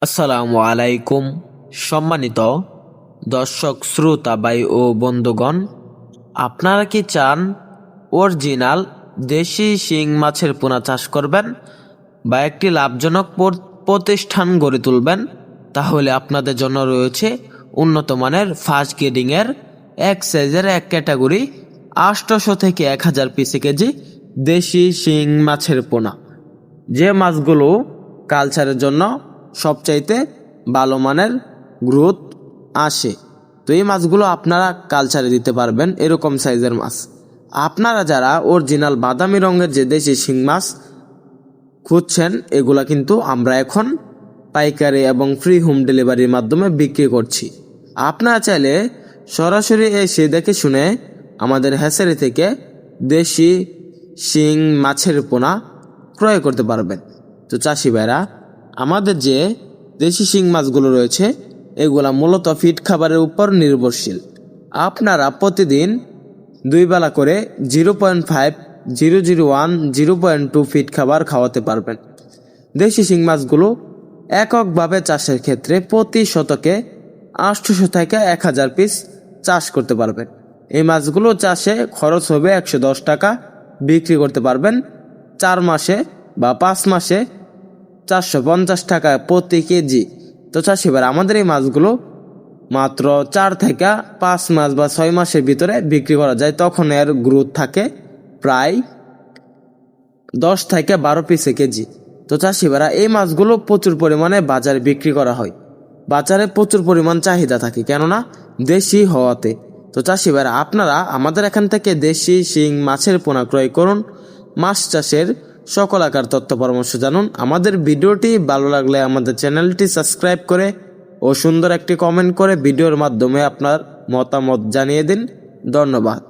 আসসালামু আলাইকুম সম্মানিত দর্শক শ্রোতা ভাই ও বন্ধুগণ, আপনারা কি চান অরিজিনাল দেশি শিং মাছের পোনা চাষ করবেন বা একটি লাভজনক প্রতিষ্ঠান গড়ে তুলবেন? তাহলে আপনাদের জন্য রয়েছে উন্নত মানের ফাস্ট গ্রেডিংয়ের এক সাইজের এক ক্যাটাগরি 800 থেকে 1000 পিসি কেজি দেশি শিং মাছের পোনা, যে মাছগুলো কালচারের জন্য সবচাইতে ভালো মানের গ্রোথ আসে। তো এই মাছগুলো আপনারা কালচারে দিতে পারবেন এরকম সাইজের মাছ। আপনারা যারা অরিজিনাল বাদামি রঙের যে দেশি শিং মাছ খুঁজছেন, এগুলা কিন্তু আমরা এখন পাইকারি এবং ফ্রি হোম ডেলিভারির মাধ্যমে বিক্রি করছি। আপনারা চাইলে সরাসরি এসে দেখে শুনে আমাদের হ্যাচারি থেকে দেশি শিং মাছের পোনা ক্রয় করতে পারবেন। তো চাষি ভাইরা, আমাদের যে দেশি শিং মাছগুলো রয়েছে এগুলা মূলত ফিড খাবারের উপর নির্ভরশীল। আপনারা প্রতিদিন 2 বেলা করে 0.5, 0.01, 0.2 ফিড খাবার খাওয়াতে পারবেন। দেশি শিং মাছগুলো এককভাবে চাষের ক্ষেত্রে প্রতি শতকে 800 থেকে 1000 পিস চাষ করতে পারবেন। এই মাছগুলো চাষে খরচ হবে 110 টাকা, বিক্রি করতে পারবেন 4 মাসে বা 5 মাসে 450 টাকা প্রতি কেজি। তো চাষি ভাই, আমাদের এই মাছগুলো মাত্র 4 থেকে 5 মাস বা 6 মাসের ভিতরে বিক্রি করা যায়। তখন এর গ্রোথ থাকে প্রায় 10 থেকে 12 পিসে কেজি। তো চাষি ভাইরা, এই মাছগুলো প্রচুর পরিমাণে বাজারে বিক্রি করা হয়। বাজারে প্রচুর পরিমাণ চাহিদা থাকে, কেননা দেশি হওয়াতে। তো চাষি ভাইরা, আপনারা আমাদের এখান থেকে দেশি শিং মাছের পোনা ক্রয় করুন। মাছ চাষের সকল আকার তথ্য পরামর্শ জানুন। আমাদের ভিডিওটি ভালো লাগলে আমাদের চ্যানেলটি সাবস্ক্রাইব করে ও সুন্দর একটি কমেন্ট করে ভিডিওর মাধ্যমে আপনার মতামত জানিয়ে দিন। ধন্যবাদ।